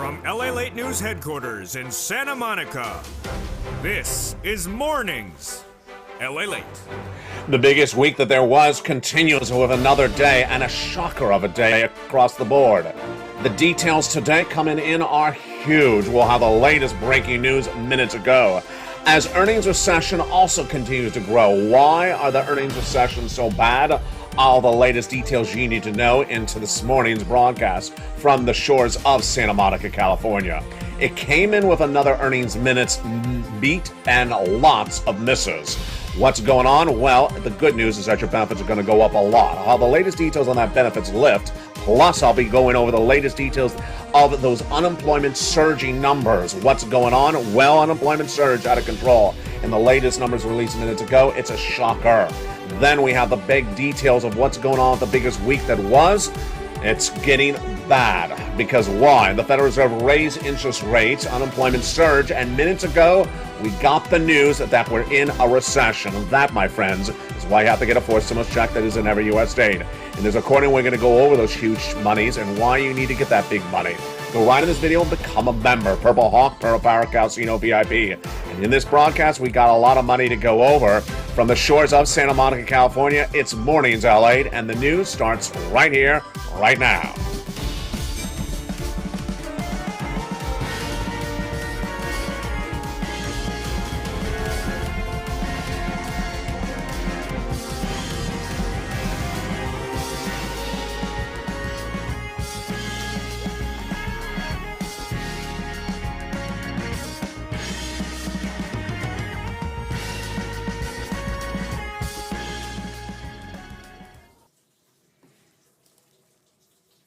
From LALATE News Headquarters in Santa Monica, this is Mornings LALATE. The biggest week that there was continues with another day, and a shocker of a day across the board. The details today coming in are huge. We'll have the latest breaking news minutes ago. As earnings recession also continues to grow. Why are the earnings recessions so bad? All the latest details you need to know into this morning's broadcast from the shores of Santa Monica, California. It came in with another earnings minutes beat and lots of misses. What's going on? Well, the good news is that your benefits are going to go up a lot. I'll have the latest details on that benefits lift. Plus, I'll be going over the latest details of those unemployment surging numbers. What's going on? Well, unemployment surge out of control. In the latest numbers released minutes ago, it's a shocker. Then we have the big details of what's going on with the biggest week that was. It's getting bad. Because why? The Federal Reserve raised interest rates, unemployment surge, and minutes ago, we got the news that we're in a recession. And that, my friends, is why you have to get a forced stimulus check that is in every U.S. state. In this recording, we're going to go over those huge monies and why you need to get that big money. Go right in this video and become a member. Purple Hawk, Pearl Power Casino VIP. And in this broadcast, we got a lot of money to go over. From the shores of Santa Monica, California, it's Mornings LA, and the news starts right here, right now.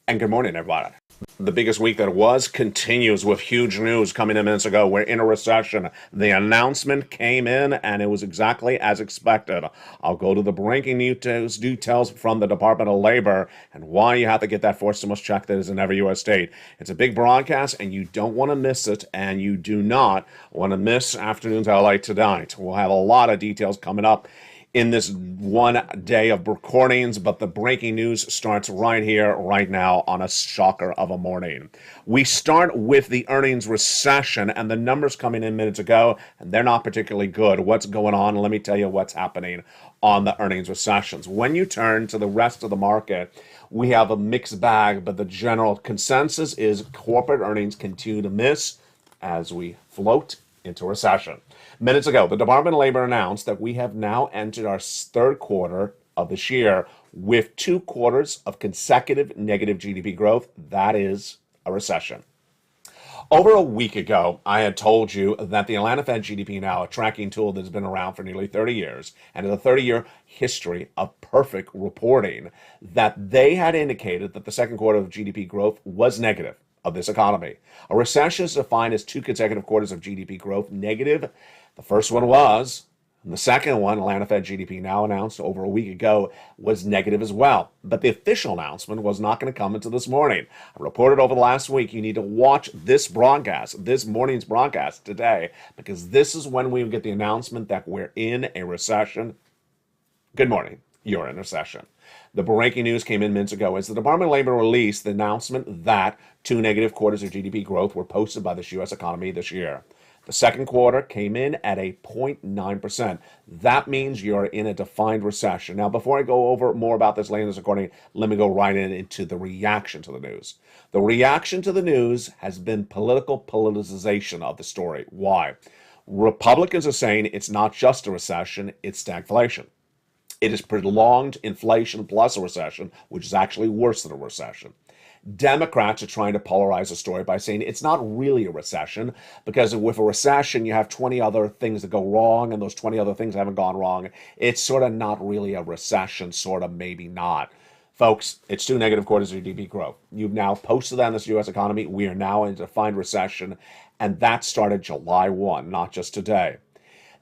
And good morning, everybody. The biggest week that was continues with huge news coming in minutes ago. We're in a recession. The announcement came in, and it was exactly as expected. I'll go to the breaking news details from the Department of Labor and why you have to get that forced stimulus check that is in every U.S. state. It's a big broadcast, and you don't want to miss it, and you do not want to miss Afternoons LA tonight. We'll have a lot of details coming up in this one day of recordings, but the breaking news starts right here, right now, on a shocker of a morning. We start with the earnings recession, and the numbers coming in minutes ago, and they're not particularly good. What's going on? Let me tell you what's happening on the earnings recessions. When you turn to the rest of the market, we have a mixed bag, but the general consensus is corporate earnings continue to miss as we float into recession. Minutes ago, the Department of Labor announced that we have now entered our third quarter of this year with 2 quarters of consecutive negative GDP growth. That is a recession. Over a week ago, I had told you that the Atlanta Fed GDP Now, a tracking tool that's been around for nearly 30 years, and has a 30-year history of perfect reporting, that they had indicated that the second quarter of GDP growth was negative of this economy. A recession is defined as 2 consecutive quarters of GDP growth negative. The first one was, and the second one, Atlanta Fed GDP Now announced over a week ago, was negative as well. But the official announcement was not going to come until this morning. I reported over the last week, you need to watch this broadcast, this morning's broadcast today, because this is when we get the announcement that we're in a recession. Good morning. You're in a recession. The breaking news came in minutes ago as the Department of Labor released the announcement that 2 negative quarters of GDP growth were posted by the U.S. economy this year. The second quarter came in at a 0.9%. That means you're in a defined recession. Now, before I go over more about this later in this recording, let me go right into the reaction to the news. The reaction to the news has been politicization of the story. Why? Republicans are saying it's not just a recession, it's stagflation. It is prolonged inflation plus a recession, which is actually worse than a recession. Democrats are trying to polarize the story by saying it's not really a recession because with a recession, you have 20 other things that go wrong, and those 20 other things haven't gone wrong. It's sort of not really a recession, sort of maybe not. Folks, it's 2 negative quarters of GDP growth. You've now posted that in this U.S. economy. We are now in a defined recession, and that started July 1, not just today.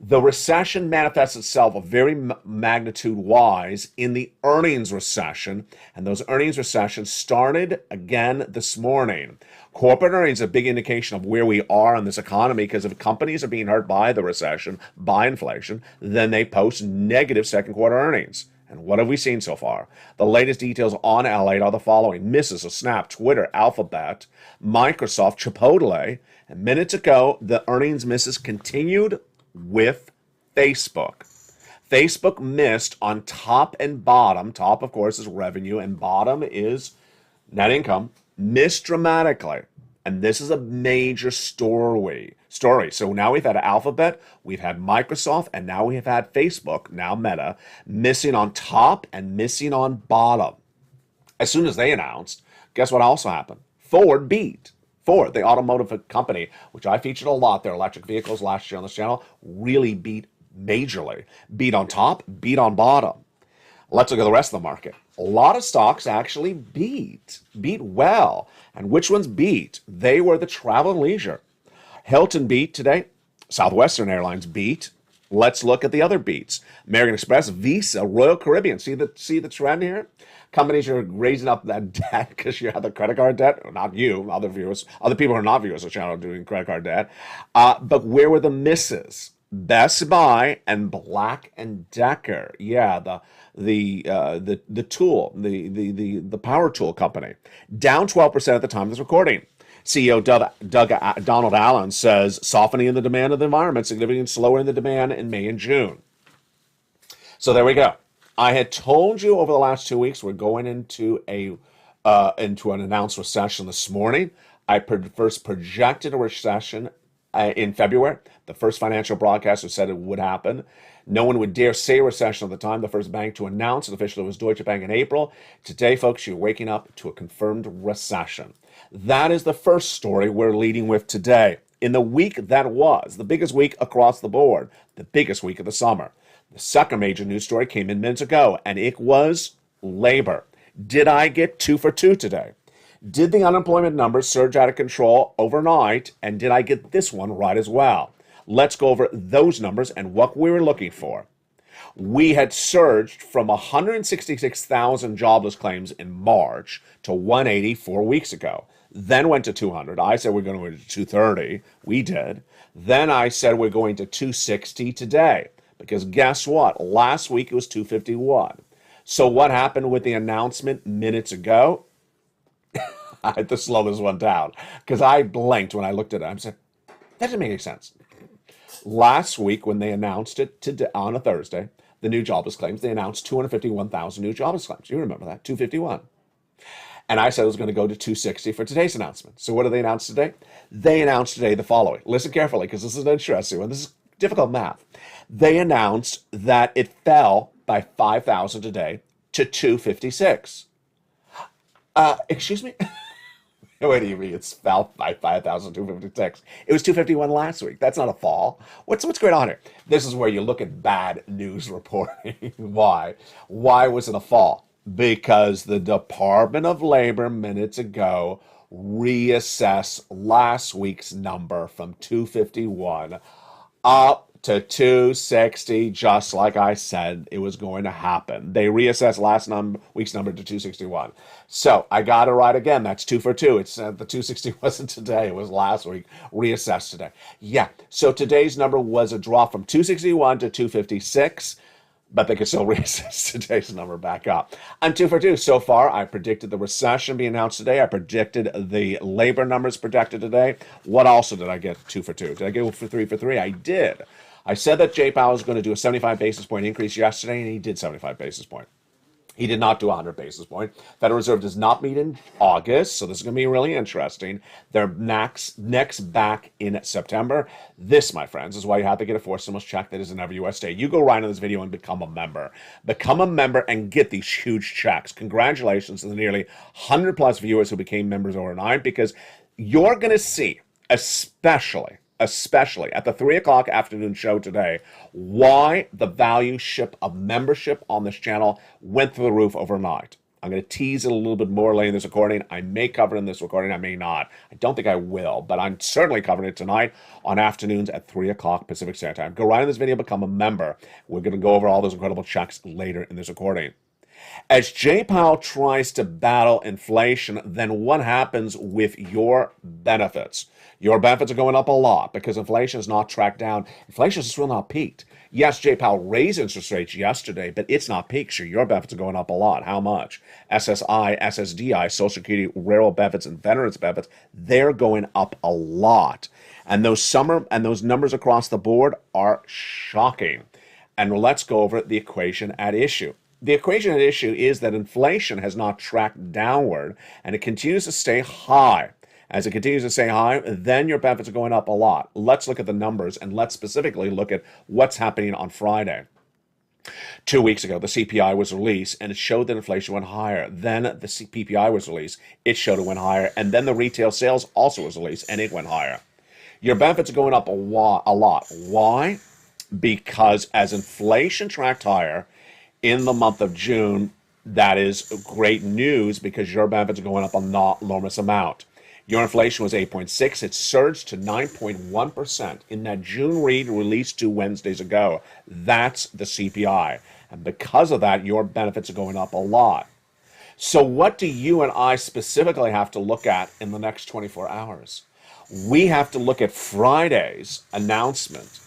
The recession manifests itself very magnitude-wise in the earnings recession, and those earnings recessions started again this morning. Corporate earnings are a big indication of where we are in this economy, because if companies are being hurt by the recession, by inflation, then they post negative second quarter earnings. And what have we seen so far? The latest details on LATE are the following. Misses of Snap, Twitter, Alphabet, Microsoft, Chipotle. And minutes ago, the earnings misses continued with Facebook. Facebook missed on top and bottom. Top, of course, is revenue, and bottom is net income. Missed dramatically. And this is a major story. So now we've had Alphabet, we've had Microsoft, and now we have had Facebook, now Meta, missing on top and missing on bottom. As soon as they announced, guess what also happened? Ford beat. Ford, the automotive company, which I featured a lot, their electric vehicles last year on this channel, really beat majorly. Beat on top, beat on bottom. Let's look at the rest of the market. A lot of stocks actually beat well. And which ones beat? They were the travel and leisure. Hilton beat today. Southwestern Airlines beat. Let's look at the other beats. American Express, Visa, Royal Caribbean. See the trend here? Companies are raising up that debt because you have the credit card debt. Not you, other viewers. Other people who are not viewers of the channel are doing credit card debt. But where were the misses? Best Buy and Black and Decker. Yeah, the tool, the power tool company, down 12% at the time of this recording. CEO Donald Allen says softening in the demand of the environment, significantly slower in the demand in May and June. So there we go. I had told you over the last 2 weeks we're going into an announced recession this morning. I first projected a recession in February. The first financial broadcaster said it would happen. No one would dare say recession at the time. The first bank to announce it officially was Deutsche Bank in April. Today, folks, you're waking up to a confirmed recession. That is the first story we're leading with today. In the week that was, the biggest week across the board, the biggest week of the summer, the second major news story came in minutes ago, and it was labor. Did I get 2 for 2 today? Did the unemployment numbers surge out of control overnight, and did I get this one right as well? Let's go over those numbers and what we were looking for. We had surged from 166,000 jobless claims in March to 180 4 weeks ago. Then went to 200. I said we're going to go to 230. We did. Then I said we're going to 260 today. Because guess what? Last week it was 251. So what happened with the announcement minutes ago? I had to slow this one down because I blinked when I looked at it. I said, that doesn't make any sense. Last week when they announced it on a Thursday, the new jobless claims, they announced 251,000 new jobless claims. You remember that, 251. And I said it was going to go to 260 for today's announcement. So what did they announce today? They announced today the following. Listen carefully because this is an interesting one. This is difficult math. They announced that it fell by 5,000 today to 256. Excuse me? What do you mean it's fell by 5,256? It was 251 last week. That's not a fall. What's going on here? This is where you look at bad news reporting. Why? Why was it a fall? Because the Department of Labor minutes ago reassessed last week's number from 251 up to 260, just like I said it was going to happen. They reassessed last week's number to 261. So I got it right again. That's 2 for 2. It's the 260 wasn't today. It was last week. Reassessed today. Yeah. So today's number was a drop from 261 to 256. But they can still reassess today's number back up. I'm 2 for 2 so far. I predicted the recession be announced today. I predicted the labor numbers projected today. What also did I get 2 for 2? Did I get 3 for 3? I did. I said that Jay Powell was going to do a 75 basis point increase yesterday, and he did 75 basis point. He did not do 100 basis point. Federal Reserve does not meet in August, so this is going to be really interesting. They're next back in September. This, my friends, is why you have to get a forced stimulus check that is in every U.S. state. You go right on this video and become a member. Become a member and get these huge checks. Congratulations to the nearly 100-plus viewers who became members overnight, because you're going to see, especially at the 3 o'clock afternoon show today, why the value ship of membership on this channel went through the roof overnight. I'm going to tease it a little bit more later in this recording. I may cover it in this recording. I may not. I don't think I will, but I'm certainly covering it tonight on afternoons at 3 o'clock Pacific Standard Time. Go right in this video, become a member. We're going to go over all those incredible checks later in this recording. As Jay Powell tries to battle inflation, then what happens with your benefits? Your benefits are going up a lot because inflation is not tracked down. Inflation is still not peaked. Yes, Jay Powell raised interest rates yesterday, but it's not peaked. So your benefits are going up a lot. How much? SSI, SSDI, Social Security, rural benefits, and veterans benefits, they're going up a lot. And those numbers across the board are shocking. And let's go over the equation at issue. The equation at issue is that inflation has not tracked downward and it continues to stay high. As it continues to stay high, then your benefits are going up a lot. Let's look at the numbers and let's specifically look at what's happening on Friday. 2 weeks ago, the CPI was released and it showed that inflation went higher. Then the PPI was released, it showed it went higher. And then the retail sales also was released and it went higher. Your benefits are going up a lot. Why? Because as inflation tracked higher in the month of June, that is great news because your benefits are going up an enormous amount. Your inflation was 8.6. It surged to 9.1% in that June read released 2 Wednesdays ago. That's the CPI. And because of that, your benefits are going up a lot. So what do you and I specifically have to look at in the next 24 hours? We have to look at Friday's announcement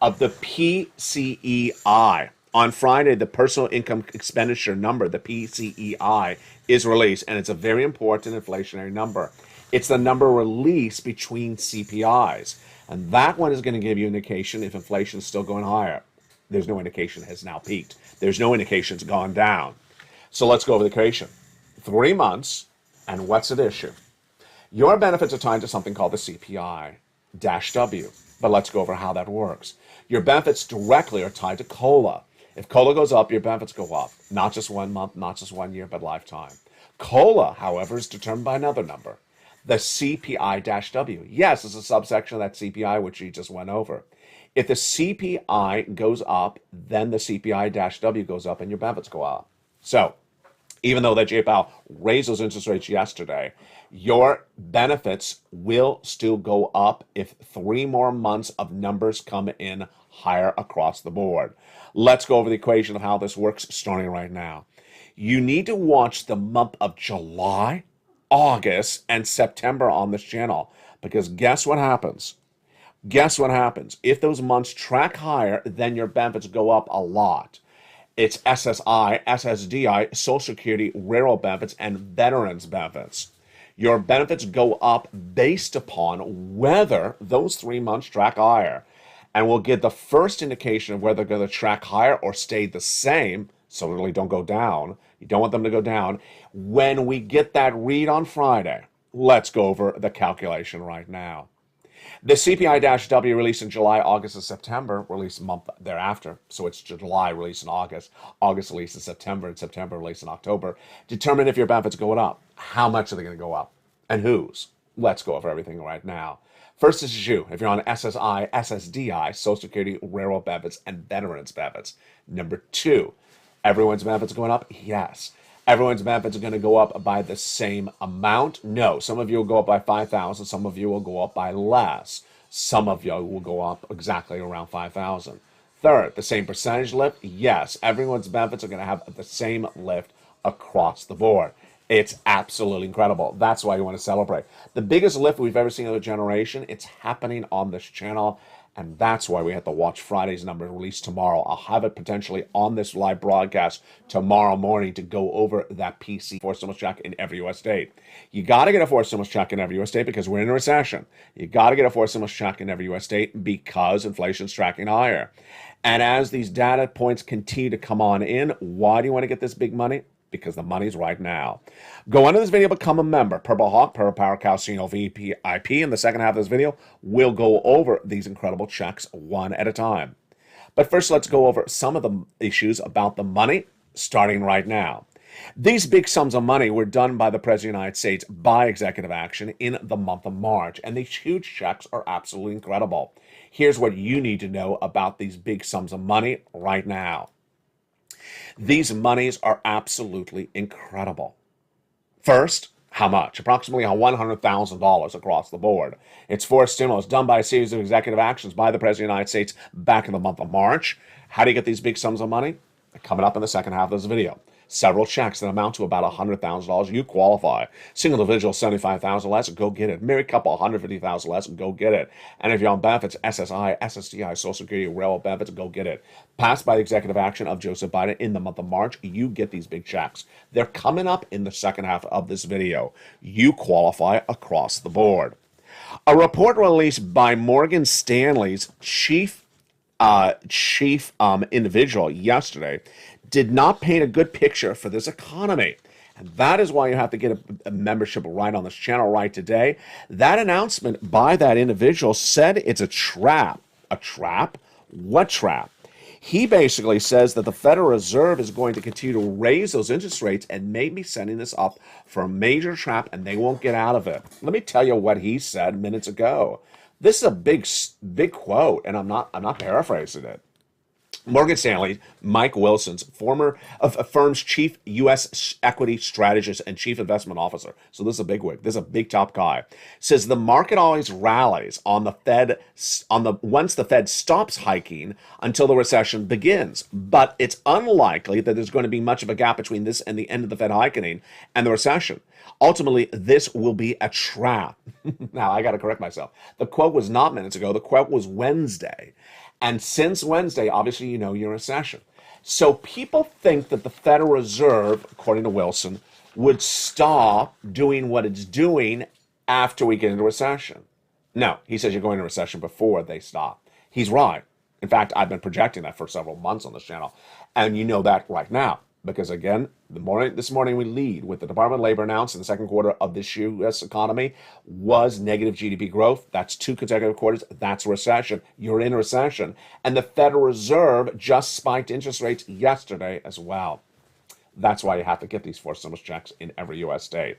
of the PCEI. On Friday, the personal income expenditure number, the PCEI, is released, and it's a very important inflationary number. It's the number released between CPIs, and that one is going to give you an indication if inflation is still going higher. There's no indication it has now peaked. There's no indication it's gone down. So let's go over the equation. 3 months, and what's at issue? Your benefits are tied to something called the CPI-W, but let's go over how that works. Your benefits directly are tied to COLA. If COLA goes up, your benefits go up. Not just 1 month, not just 1 year, but lifetime. COLA, however, is determined by another number, the CPI-W. Yes, it's a subsection of that CPI, which you just went over. If the CPI goes up, then the CPI-W goes up and your benefits go up. So, even though that Jay Powell raised those interest rates yesterday, your benefits will still go up if 3 more months of numbers come in higher across the board. Let's go over the equation of how this works starting right now. You need to watch the month of July, August, and September on this channel because guess what happens? Guess what happens? If those months track higher, then your benefits go up a lot. It's SSI, SSDI, Social Security, rural benefits, and veterans benefits. Your benefits go up based upon whether those 3 months track higher. And we'll get the first indication of whether they're going to track higher or stay the same, so really don't go down. You don't want them to go down. When we get that read on Friday, let's go over the calculation right now. The CPI-W released in July, August, and September, released a month thereafter. So it's July released in August, August released in September, and September released in October. Determine if your benefits are going up. How much are they going to go up? And whose? Let's go over everything right now. First is you, if you're on SSI, SSDI, Social Security, rural benefits, and veterans benefits. Number 2, everyone's benefits are going up? Yes. Everyone's benefits are going to go up by the same amount? No. Some of you will go up by $5,000. Some of you will go up by less. Some of you will go up exactly around $5,000. Third, the same percentage lift? Yes. Everyone's benefits are going to have the same lift across the board. It's absolutely incredible. That's why you want to celebrate. The biggest lift we've ever seen in a generation, it's happening on this channel. And that's why we have to watch Friday's number released tomorrow. I'll have it potentially on this live broadcast tomorrow morning to go over that PC forced stimulus check in every U.S. state. You got to get a forced stimulus check in every U.S. state because we're in a recession. You got to get a forced stimulus check in every U.S. state because inflation's tracking higher. And as these data points continue to come on in, why do you want to get this big money? Because the money's right now. Go under this video, become a member. Purple Hawk, Purple Power Calcino VIP. In the second half of this video, we'll go over these incredible checks one at a time. But first, let's go over some of the issues about the money starting right now. These big sums of money were done by the President of the United States by executive action in the month of March. And these huge checks are absolutely incredible. Here's what you need to know about these big sums of money right now. These monies are absolutely incredible. First, how much? Approximately $100,000 across the board. It's for stimulus done by a series of executive actions by the President of the United States back in the month of March. How do you get these big sums of money? Coming up in the second half of this video. Several checks that amount to about $100,000, you qualify. Single individual, $75,000 less, go get it. Married couple, $150,000 less, go get it. And if you're on benefits, SSI, SSDI, Social Security, railroad benefits, go get it. Passed by the executive action of Joseph Biden in the month of March, you get these big checks. They're coming up in the second half of this video. You qualify across the board. A report released by Morgan Stanley's chief individual yesterday did not paint a good picture for this economy. And that is why you have to get a membership right on this channel right today. That announcement by that individual said it's a trap. A trap? What trap? He basically says that the Federal Reserve is going to continue to raise those interest rates and may be setting this up for a major trap, and they won't get out of it. Let me tell you what he said minutes ago. This is a big quote, and I'm not paraphrasing it. Morgan Stanley, Mike Wilson's former firm's chief U.S. equity strategist and chief investment officer. So this is a big wig. This is a big top guy. Says the market always rallies on the Fed once the Fed stops hiking until the recession begins. But it's unlikely that there's going to be much of a gap between this and the end of the Fed hiking and the recession. Ultimately, this will be a trap. Now, I got to correct myself. The quote was not minutes ago. The quote was Wednesday. And since Wednesday, obviously, you know you're in a recession. So people think that the Federal Reserve, according to Wilson, would stop doing what it's doing after we get into recession. No, he says you're going into recession before they stop. He's right. In fact, I've been projecting that for several months on this channel. And you know that right now. Because again, this morning we lead with the Department of Labor announced in the second quarter of this U.S. economy was negative GDP growth. That's 2 consecutive quarters. That's a recession. You're in a recession. And the Federal Reserve just spiked interest rates yesterday as well. That's why you have to get these 4 stimulus checks in every U.S. state.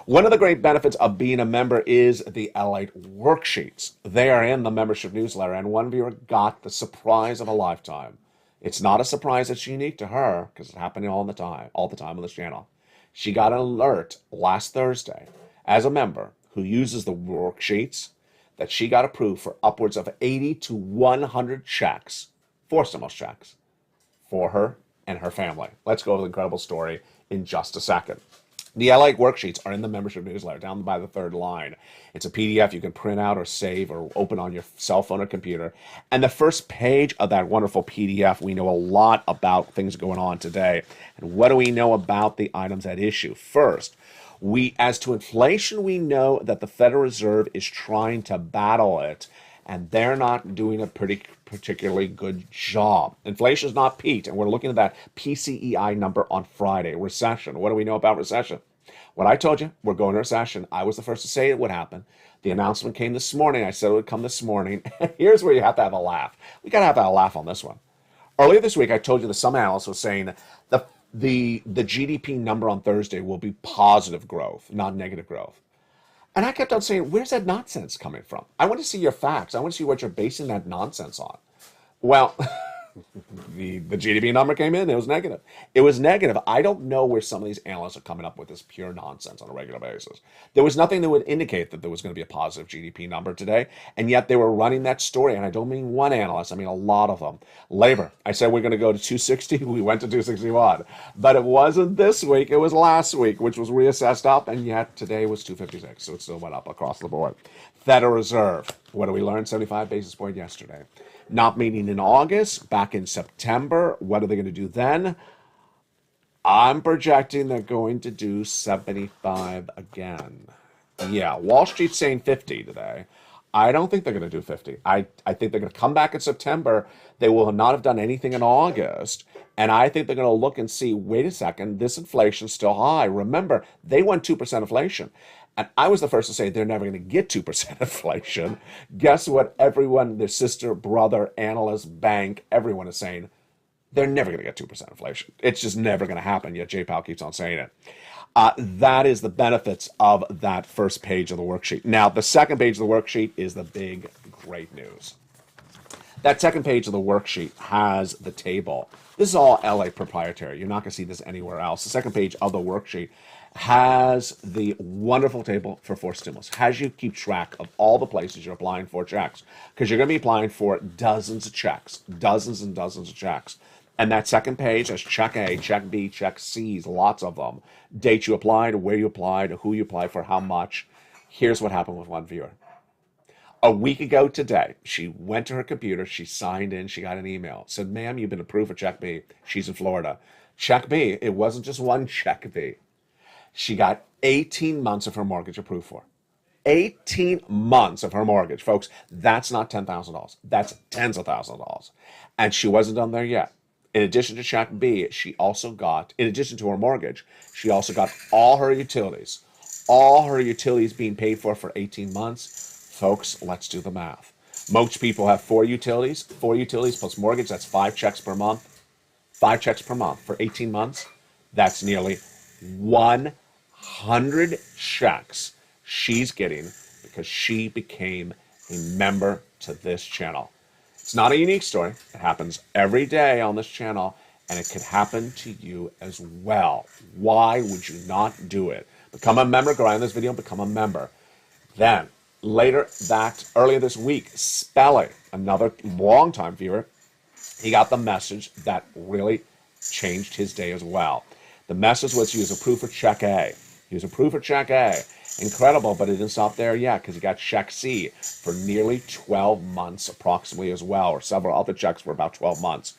One of the great benefits of being a member is the LALATE worksheets. They are in the membership newsletter, and one viewer got the surprise of a lifetime. It's not a surprise that's unique to her because it's happening all the time on this channel. She got an alert last Thursday as a member who uses the worksheets that she got approved for upwards of 80 to 100 checks, 4 stimulus checks, for her and her family. Let's go over the incredible story in just a second. The LALATE worksheets are in the membership newsletter down by the third line. It's a PDF you can print out or save or open on your cell phone or computer. And the first page of that wonderful PDF, we know a lot about things going on today. And what do we know about the items at issue? First, as to inflation, we know that the Federal Reserve is trying to battle it, and they're not doing a particularly good job. Inflation is not peaked, and we're looking at that PCEI number on Friday. Recession. What do we know about recession? What I told you, we're going to recession. I was the first to say it would happen. The announcement came this morning. I said it would come this morning. Here's where you have to have a laugh. We got to have a laugh on this one. Earlier this week, I told you that some analysts were saying the GDP number on Thursday will be positive growth, not negative growth. And I kept on saying, where's that nonsense coming from? I want to see your facts. I want to see what you're basing that nonsense on. Well, the GDP number came in. It was negative. It was negative. I don't know where some of these analysts are coming up with this pure nonsense on a regular basis. There was nothing that would indicate that there was going to be a positive GDP number today, and yet they were running that story. And I don't mean one analyst. I mean a lot of them. Labor. I said we're going to go to 260. We went to 261. But it wasn't this week. It was last week, which was reassessed up, and yet today was 256. So it still went up across the board. Federal Reserve. What did we learn? 75 basis point yesterday. Not meeting in August, back in September. What are they going to do then? I'm projecting they're going to do 75 again. Yeah, Wall Street's saying 50 today. I don't think they're going to do 50. I think they're going to come back in September. They will not have done anything in August. And I think they're going to look and see, wait a second, this inflation's still high. Remember, they want 2% inflation. And I was the first to say they're never going to get 2% inflation. Guess what? Everyone, their sister, brother, analyst, bank, everyone is saying they're never going to get 2% inflation. It's just never going to happen, yet J. Powell keeps on saying it. That is the benefits of that first page of the worksheet. Now, the second page of the worksheet is the big, great news. That second page of the worksheet has the table. This is all LA proprietary. You're not going to see this anywhere else. The second page of the worksheet has the wonderful table for 4 stimulus. Has you keep track of all the places you're applying for checks, because you're going to be applying for dozens of checks, dozens and dozens of checks. And that second page has check A, check B, check C's, lots of them. Date you applied, where you applied, who you applied for, how much. Here's what happened with one viewer. A week ago today, she went to her computer, she signed in, she got an email. Said, ma'am, you've been approved for check B. She's in Florida. Check B, it wasn't just one check B. She got 18 months of her mortgage approved for. 18 months of her mortgage. Folks, that's not $10,000. That's tens of thousands of dollars. And she wasn't done there yet. In addition to check B, she also got, in addition to her mortgage, she also got all her utilities. All her utilities being paid for 18 months. Folks, let's do the math. Most people have four utilities plus mortgage. That's 5 checks per month. 5 checks per month for 18 months. That's nearly 100 checks she's getting because she became a member to this channel. It's not a unique story. It happens every day on this channel, and it could happen to you as well. Why would you not do it? Become a member. Go around this video and become a member. Then, earlier this week, Spelling, another longtime viewer, he got the message that really changed his day as well. The message was he was approved for check A. He was approved for check A. Incredible, but it didn't stop there yet because he got check C for nearly 12 months approximately as well, or several other checks for about 12 months.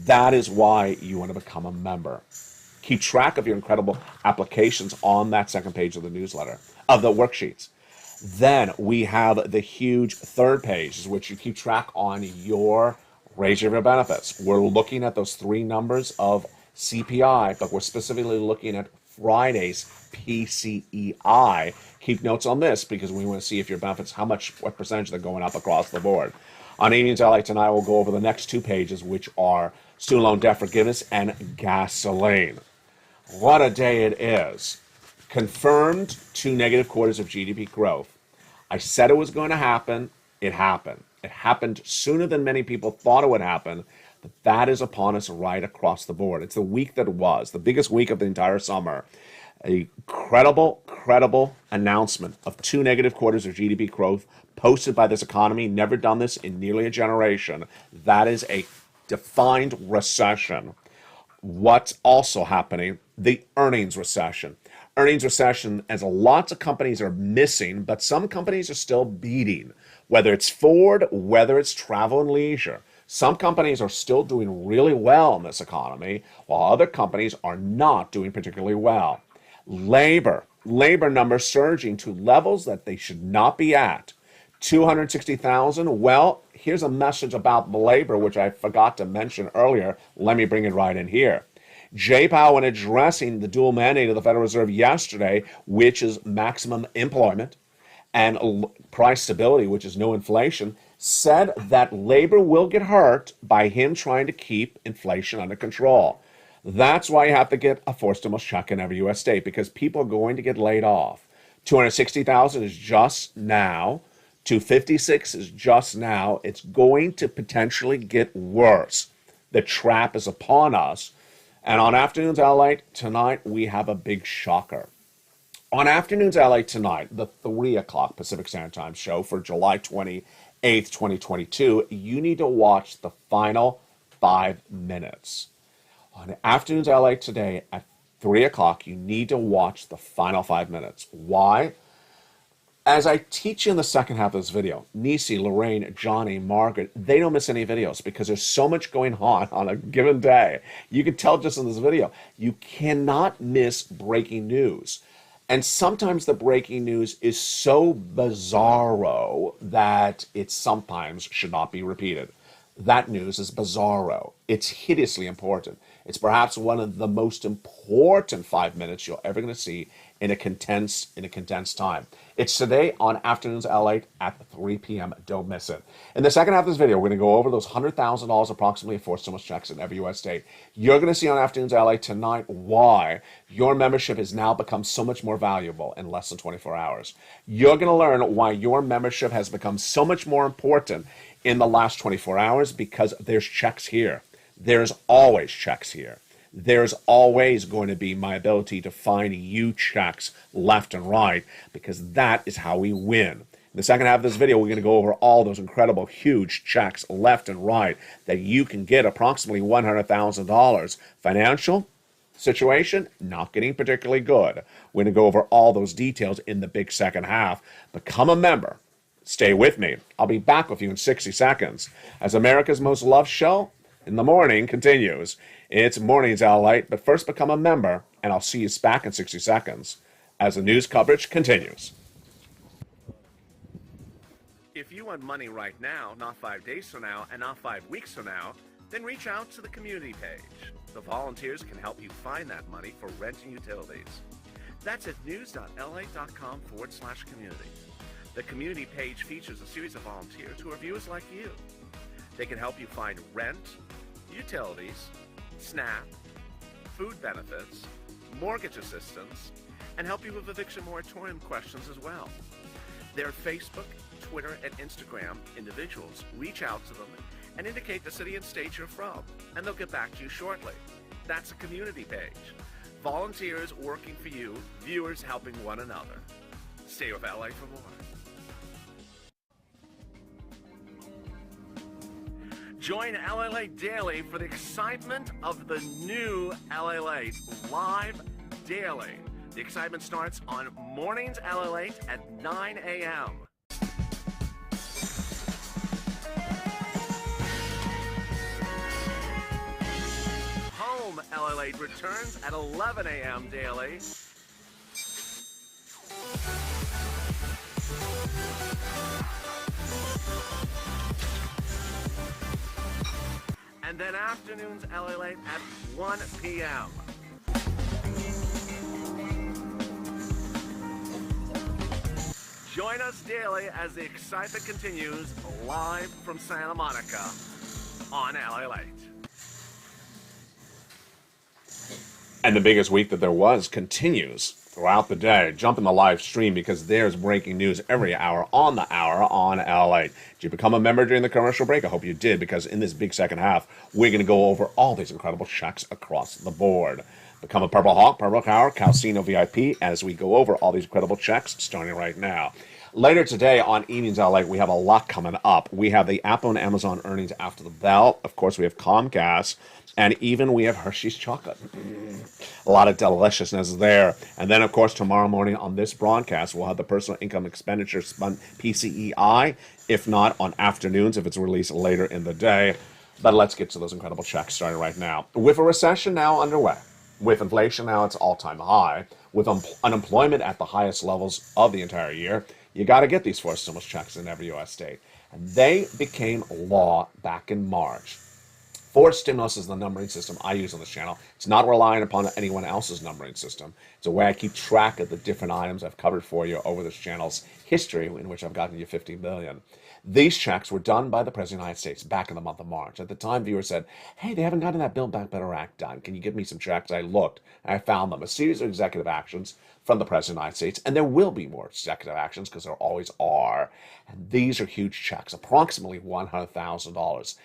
That is why you want to become a member. Keep track of your incredible applications on that second page of the newsletter, of the worksheets. Then we have the huge third page, which you keep track on your ratio of your benefits. We're looking at those 3 numbers of CPI, but we're specifically looking at Friday's PCEI. Keep notes on this because we want to see if your benefits, what percentage they're going up across the board. On Evenings LA tonight, we'll go over the next 2 pages, which are student loan debt forgiveness and gasoline. What a day it is. Confirmed 2 negative quarters of GDP growth. I said it was going to happen. It happened. It happened sooner than many people thought it would happen, but that is upon us right across the board. It's the week that was, the biggest week of the entire summer. A credible announcement of 2 negative quarters of GDP growth posted by this economy. Never done this in nearly a generation. That is a defined recession. What's also happening? The earnings recession. Earnings recession, as lots of companies are missing, but some companies are still beating. Whether it's Ford, whether it's travel and leisure. Some companies are still doing really well in this economy, while other companies are not doing particularly well. Labor numbers surging to levels that they should not be at. 260,000. Well, here's a message about labor, which I forgot to mention earlier. Let me bring it right in here. Jay Powell, when addressing the dual mandate of the Federal Reserve yesterday, which is maximum employment and price stability, which is no inflation, said that labor will get hurt by him trying to keep inflation under control. That's why you have to get a forced stimulus check in every U.S. state, because people are going to get laid off. 260,000 is just now. 256 is just now. It's going to potentially get worse. The trap is upon us. And on Afternoons LA tonight, we have a big shocker. On Afternoons LA tonight, the 3 o'clock Pacific Standard Time show for July 28th, 2022, you need to watch the final 5 minutes. On Afternoons LA today at 3 o'clock, you need to watch the final 5 minutes. Why? As I teach you in the second half of this video, Nisi, Lorraine, Johnny, Margaret, they don't miss any videos because there's so much going on a given day. You can tell just in this video, you cannot miss breaking news. And sometimes the breaking news is so bizarro that it sometimes should not be repeated. That news is bizarro. It's hideously important. It's perhaps one of the most important 5 minutes you're ever going to see in a condensed time. It's today on Afternoons LA at 3 p.m. Don't miss it. In the second half of this video, we're going to go over those $100,000 approximately forced stimulus checks in every U.S. state. You're going to see on Afternoons LA tonight why your membership has now become so much more valuable in less than 24 hours. You're going to learn why your membership has become so much more important in the last 24 hours because there's checks here. There's always checks here. There's always going to be my ability to find you checks left and right because that is how we win. In the second half of this video, we're going to go over all those incredible, huge checks left and right that you can get approximately $100,000. Financial situation, not getting particularly good. We're going to go over all those details in the big second half. Become a member. Stay with me. I'll be back with you in 60 seconds as America's most loved show in the morning continues. It's Mornings LALATE, but first become a member, and I'll see you back in 60 seconds as the news coverage continues. If you want money right now, not 5 days from now, and not 5 weeks from now, then reach out to the community page. The volunteers can help you find that money for rent and utilities. That's at news.lalate.com/community. The community page features a series of volunteers who are viewers like you. They can help you find rent, utilities, SNAP, food benefits, mortgage assistance, and help you with eviction moratorium questions as well. Their Facebook, Twitter, and Instagram individuals reach out to them and indicate the city and state you're from, and they'll get back to you shortly. That's a community page. Volunteers working for you, viewers helping one another. Stay with LA for more. Join LALATE Daily for the excitement of the new LALATE live daily. The excitement starts on Mornings LALATE at 9 a.m. Home LALATE returns at 11 a.m. daily. And then afternoons LALATE at 1 p.m. Join us daily as the excitement continues live from Santa Monica on LALATE. And the biggest week that there was continues throughout the day. Jump in the live stream because there's breaking news every hour on LALATE. Did you become a member during the commercial break? I hope you did, because in this big second half, we're going to go over all these incredible checks across the board. Become a Purple Hawk, Purple Cow, Calcino VIP as we go over all these incredible checks starting right now. Later today on Evenings LALATE, we have a lot coming up. We have the Apple and Amazon earnings after the bell. Of course, we have Comcast. And even we have Hershey's chocolate. A lot of deliciousness there. And then, of course, tomorrow morning on this broadcast, we'll have the personal income expenditure spun PCEI, if not on afternoons, if it's released later in the day. But let's get to those incredible checks starting right now. With a recession now underway, with inflation now its all-time high, with unemployment at the highest levels of the entire year, you got to get these 4 stimulus checks in every U.S. state. And they became law back in March. 4 stimulus is the numbering system I use on this channel. It's not relying upon anyone else's numbering system. It's a way I keep track of the different items I've covered for you over this channel's history, in which I've gotten you 50 million. These checks were done by the President of the United States back in the month of March. At the time, viewers said, hey, they haven't gotten that Build Back Better Act done. Can you give me some checks? I looked, and I found them. A series of executive actions from the President of the United States, and there will be more executive actions because there always are. And these are huge checks, approximately $100,000.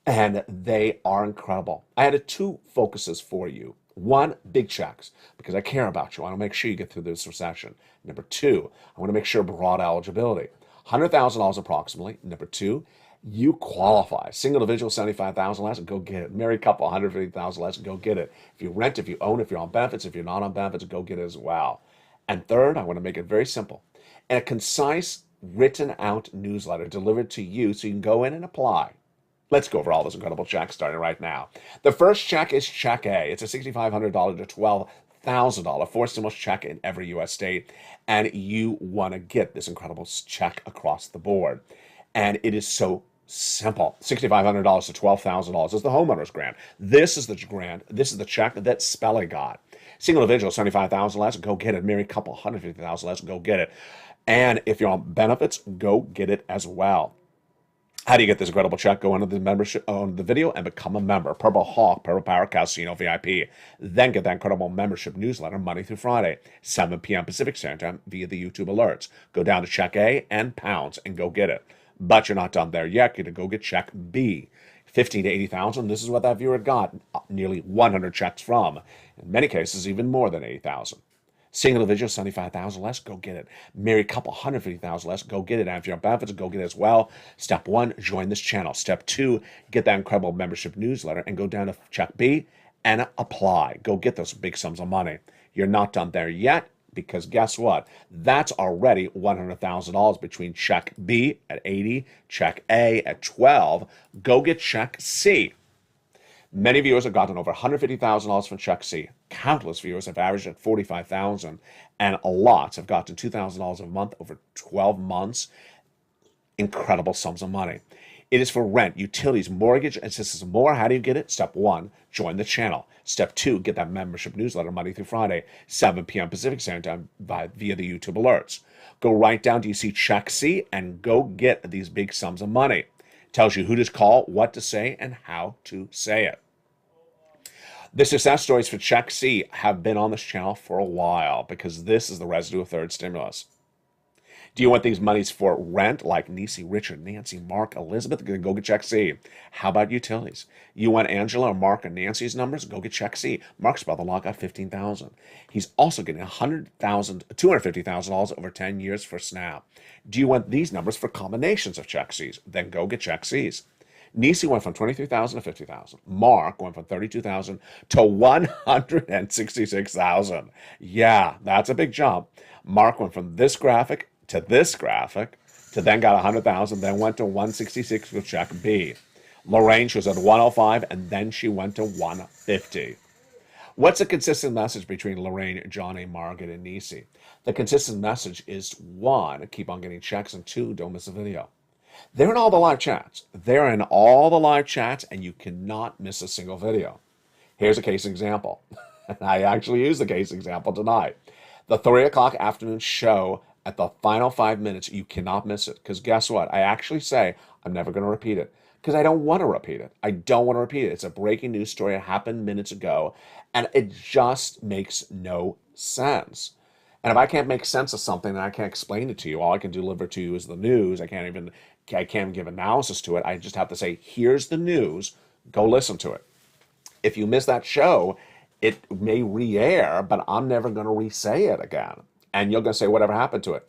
And they are incredible. I had 2 focuses for you. 1, big checks, because I care about you. I want to make sure you get through this recession. Number 2, I want to make sure broad eligibility. $100,000 approximately. Number 2, you qualify. Single individual, $75,000 less, go get it. Married couple, $150,000 less, go get it. If you rent, if you own, if you're on benefits, if you're not on benefits, go get it as well. And third, I want to make it very simple. And a concise, written out newsletter delivered to you so you can go in and apply. Let's go over all those incredible checks starting right now. The first check is Check A. It's a $6,500 to $12,000 4 stimulus check in every U.S. state, and you want to get this incredible check across the board. And it is so simple. $6,500 to $12,000 is the homeowner's grant. This is the grant. This is the check that Spelling got. Single individual, $75,000 less, go get it. Married couple, $150,000 less, go get it. And if you're on benefits, go get it as well. How do you get this incredible check? Go into the membership on the video and become a member. Purple Hawk, Purple Power, Calcino VIP. Then get that incredible membership newsletter Monday through Friday, 7 p.m. Pacific Standard Time via the YouTube alerts. Go down to Check A and pounds and go get it. But you're not done there yet. You're going to go get Check B. 15 to 80,000. This is what that viewer got nearly 100 checks from. In many cases, even more than 80,000. Single individual, 75,000 less, go get it. Married couple, 150,000 less, go get it. And if you're on benefits, go get it as well. Step 1, join this channel. Step 2, get that incredible membership newsletter and go down to check B and apply. Go get those big sums of money. You're not done there yet, because guess what? That's already $100,000 between check B at 80, check A at 12. Go get check C. Many viewers have gotten over $150,000 from check C. Countless viewers have averaged at $45,000, and lots have gotten $2,000 a month over 12 months. Incredible sums of money. It is for rent, utilities, mortgage, and since it's more, how do you get it? Step 1, join the channel. Step 2, get that membership newsletter Monday through Friday, 7 p.m. Pacific Standard Time via the YouTube alerts. Go right down to you see check C and go get these big sums of money. Tells you who to call, what to say, and how to say it. The success stories for check C have been on this channel for a while because this is the residue of third stimulus. Do you want these monies for rent, like Nisi, Richard, Nancy, Mark, Elizabeth? Go get check C. How about utilities? You want Angela or Mark and Nancy's numbers? Go get check C. Mark's brother in law got $15,000. He's also getting $250,000 over 10 years for SNAP. Do you want these numbers for combinations of check C's? Then go get check C's. Nisi went from $23,000 to $50,000. Mark went from $32,000 to $166,000. Yeah, that's a big jump. Mark went from this graphic to this graphic, to then got $100,000, then went to $166 with check B. Lorraine, she was at $105, and then she went to $150. What's the consistent message between Lorraine, Johnny, Margaret, and Nisi? The consistent message is 1, keep on getting checks, and 2, don't miss a video. They're in all the live chats. They're in all the live chats, and you cannot miss a single video. Here's a case example. I actually used the case example tonight. The 3 o'clock afternoon show, at the final 5 minutes, you cannot miss it. Because guess what? I actually say I'm never going to repeat it. Because I don't want to repeat it. I don't want to repeat it. It's a breaking news story. It happened minutes ago. And it just makes no sense. And if I can't make sense of something and I can't explain it to you, all I can deliver to you is the news. I can't even give analysis to it. I just have to say, here's the news. Go listen to it. If you miss that show, it may re-air, but I'm never going to re-say it again. And you're going to say, whatever happened to it?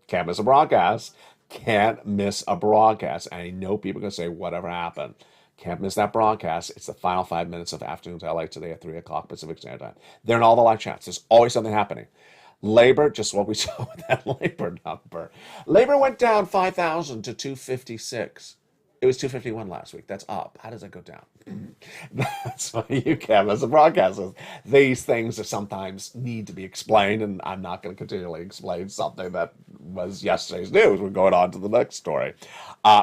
Can't miss a broadcast. Can't miss a broadcast. And I know people are going to say, whatever happened? Can't miss that broadcast. It's the final 5 minutes of Afternoons LA today at 3 o'clock Pacific Standard Time. They're in all the live chats. There's always something happening. Labor, just what we saw with that labor number. Labor went down 5,000 to 256. It was 251 last week. That's up. How does that go down? That's why you can't miss the broadcasters. These things are sometimes need to be explained, and I'm not going to continually explain something that was yesterday's news. We're going on to the next story.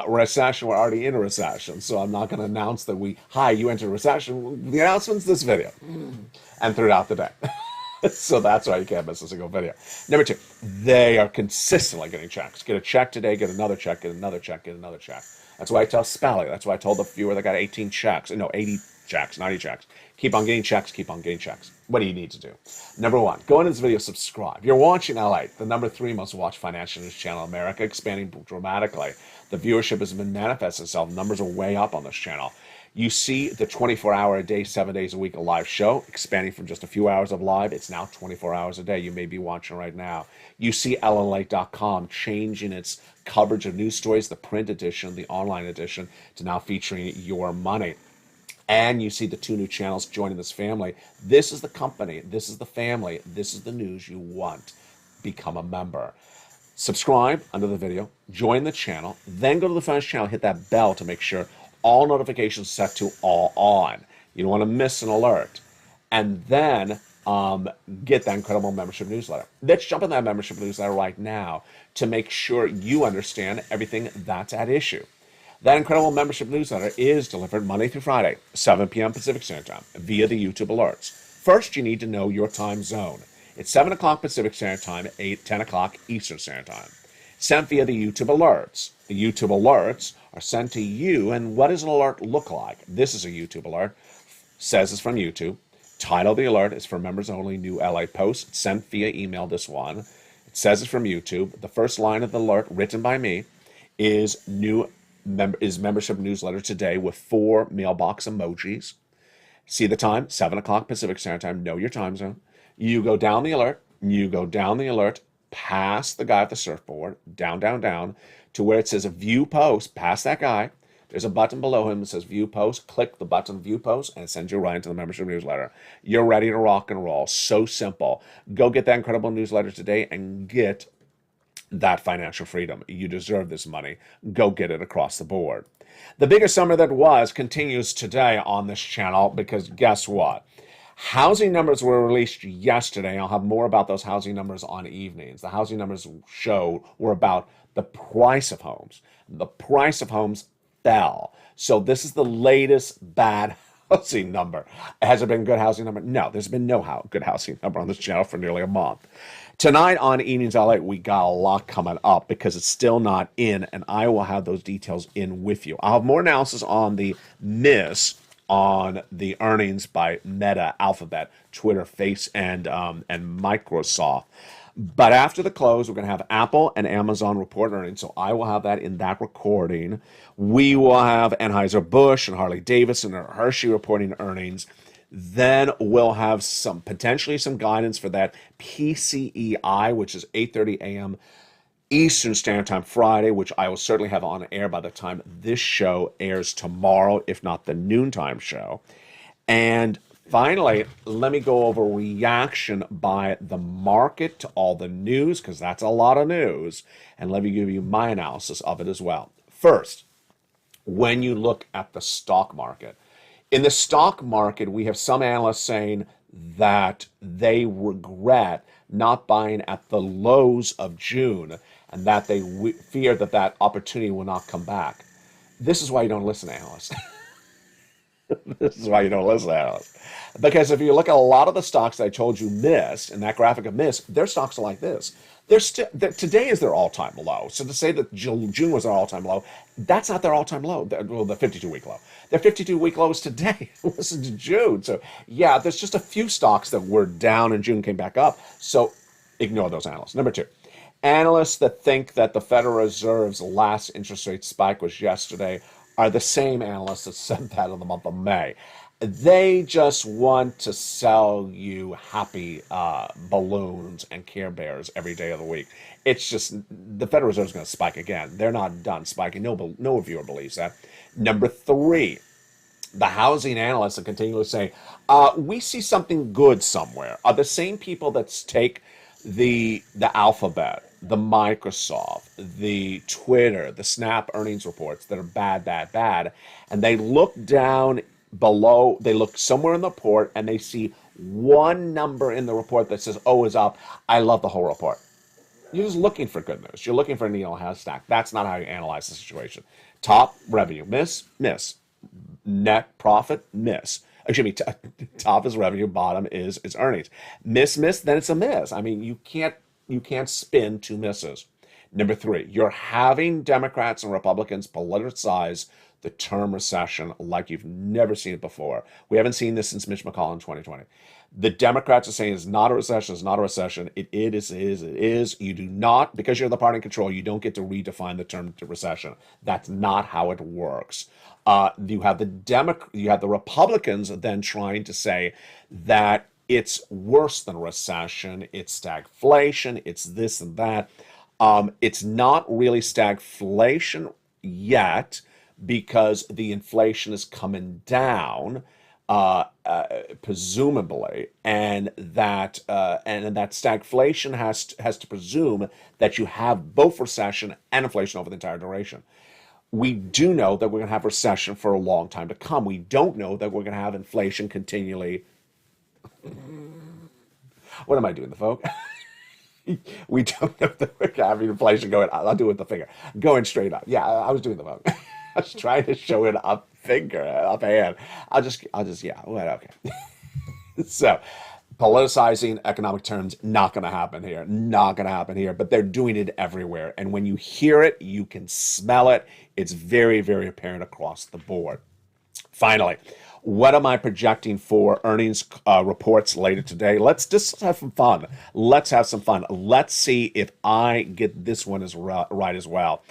Recession, we're already in a recession, so I'm not going to announce that you entered a recession. The announcement's this video and throughout the day. So that's why you can't miss a single video. Number 2, they are consistently getting checks. Get a check today, get another check, get another check, get another check. That's why I tell Spally. That's why I told the viewer that got 80 checks. checks, 90 checks. Keep on getting checks, keep on getting checks. What do you need to do? Number 1, go into this video, subscribe. You're watching LALATE, the number 3 most watched financial news channel in America, expanding dramatically. The viewership has been manifesting itself. Numbers are way up on this channel. You see the 24-hour a day, 7 days a week, a live show, expanding from just a few hours of live. It's now 24 hours a day. You may be watching right now. You see LALATE.com changing its coverage of news stories, the print edition, the online edition, to now featuring your money. And you see the 2 new channels joining this family. This is the company. This is the family. This is the news you want. Become a member. Subscribe under the video. Join the channel. Then go to the first channel. Hit that bell to make sure all notifications set to all on. You don't want to miss an alert. And then get that incredible membership newsletter. Let's jump in that membership newsletter right now to make sure you understand everything that's at issue. That incredible membership newsletter is delivered Monday through Friday, 7 p.m. Pacific Standard Time, via the YouTube alerts. First, you need to know your time zone. It's 7 o'clock Pacific Standard Time, 10 o'clock Eastern Standard Time. Sent via the YouTube alerts. The YouTube alerts are sent to you, and what does an alert look like? This is a YouTube alert. Says it's from YouTube. Title of the alert is for members only, new LA post. It's sent via email, this one. It says it's from YouTube. The first line of the alert, written by me, is membership newsletter today with 4 mailbox emojis. See the time, 7 o'clock Pacific Standard Time. Know your time zone. You go down the alert, You go down the alert, past the guy with the surfboard, down, down, down, to where it says view post, past that guy. There's a button below him that says view post. Click the button view post and it sends you right into the membership newsletter. You're ready to rock and roll. So simple. Go get that incredible newsletter today and get that financial freedom. You deserve this money. Go get it across the board. The biggest summer that was continues today on this channel because guess what? Housing numbers were released yesterday. I'll have more about those housing numbers on evenings. The housing numbers were about the price of homes. The price of homes fell. So this is the latest bad housing number. Has there been a good housing number? No, there's been no good housing number on this channel for nearly a month. Tonight on Evenings LA, we got a lot coming up because it's still not in, and I will have those details in with you. I'll have more analysis on the miss on the earnings by Meta, Alphabet, Twitter, Face, and Microsoft. But after the close, we're going to have Apple and Amazon report earnings, so I will have that in that recording. We will have Anheuser-Busch and Harley-Davidson or Hershey reporting earnings. Then we'll have potentially some guidance for that PCEI, which is 8:30 a.m. Eastern Standard Time Friday, which I will certainly have on air by the time this show airs tomorrow, if not the noontime show. And finally, let me go over reaction by the market to all the news, because that's a lot of news, and let me give you my analysis of it as well. First, when you look at the stock market, in the stock market, we have some analysts saying that they regret not buying at the lows of June and that they fear that that opportunity will not come back. This is why you don't listen to analysts. This is why you don't listen to analysts. Because if you look at a lot of the stocks that I told you missed, in that graphic of miss, their stocks are like this. Today is their all-time low. So to say that June was their all-time low, that's not their all-time low. Well, the 52-week low. Their 52-week low is today. Listen to June. So yeah, there's just a few stocks that were down in June came back up. So ignore those analysts. Number two, analysts that think that the Federal Reserve's last interest rate spike was yesterday are the same analysts that said that in the month of May. They just want to sell you happy balloons and Care Bears every day of the week. It's just the Federal Reserve is going to spike again. They're not done spiking. No viewer believes that. Number three, the housing analysts that continually say, we see something good somewhere, are the same people that take the Alphabet, the Microsoft, the Twitter, the Snap earnings reports that are bad, and they look down below, they look somewhere in the report and they see one number in the report that says, oh, is up. I love the whole report. You're just looking for good news. You're looking for a Neil House stack. That's not how you analyze the situation. Top revenue, miss. Net profit, miss. Excuse me, top is revenue, bottom is earnings. Miss, then it's a miss. I mean, you can't spin two misses. Number three, you're having Democrats and Republicans politicize the term recession like you've never seen it before. We haven't seen this since Mitch McConnell in 2020. The Democrats are saying it's not a recession, it's not a recession. It is. You do not, because you're the party in control, you don't get to redefine the term to recession. That's not how it works. You have the Republicans then trying to say that it's worse than recession, it's stagflation, it's this and that. It's not really stagflation yet because the inflation is coming down, presumably, and that stagflation has to presume that you have both recession and inflation over the entire duration. We do know that we're going to have recession for a long time to come. We don't know that we're going to have inflation continually. What am I doing, the folk? We don't know that we're going to have inflation going. I'll do it with the finger, going straight up. Yeah, I was doing the folk. I was trying to show it up hand. I'll just, yeah, well, okay. So, politicizing economic terms, not going to happen here, but they're doing it everywhere. And when you hear it, you can smell it. It's very, very apparent across the board. Finally, what am I projecting for earnings reports later today? Let's just have some fun. Let's see if I get this one right as well.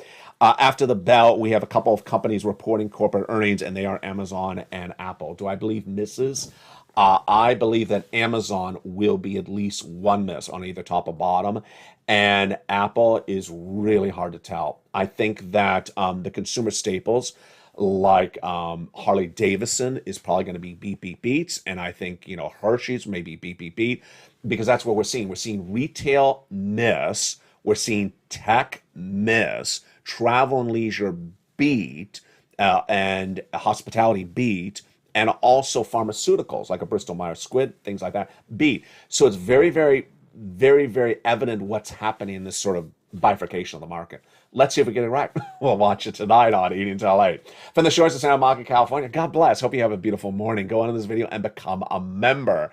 After the bell, we have a couple of companies reporting corporate earnings, and they are Amazon and Apple. Do I believe misses? I believe that Amazon will be at least one miss on either top or bottom, and Apple is really hard to tell. I think that the consumer staples like Harley Davidson is probably going to be beat, beat, beats, and I think Hershey's maybe beat, beat, beat, because that's what we're seeing. We're seeing retail miss, we're seeing tech miss, travel and leisure beat, and hospitality beat, and also pharmaceuticals like a Bristol Myers Squibb, things like that beat. So it's very, very, very, very evident what's happening in this sort of bifurcation of the market. Let's see if we get it right. We'll watch it tonight on Eating Till 8. From the shores of Santa Monica, California, God bless. Hope you have a beautiful morning. Go into this video and become a member.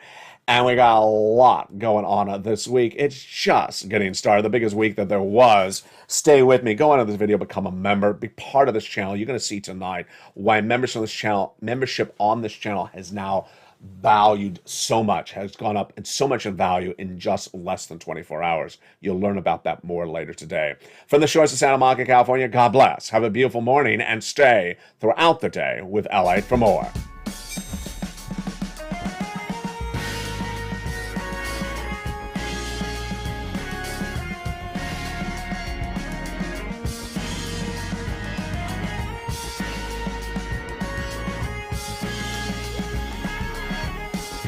And we got a lot going on this week. It's just getting started. The biggest week that there was. Stay with me. Go into this video, become a member, be part of this channel. You're going to see tonight why membership on this channel has now valued so much, has gone up and so much in value in just less than 24 hours. You'll learn about that more later today. From the shores of Santa Monica, California, God bless. Have a beautiful morning and stay throughout the day with LALATE for more.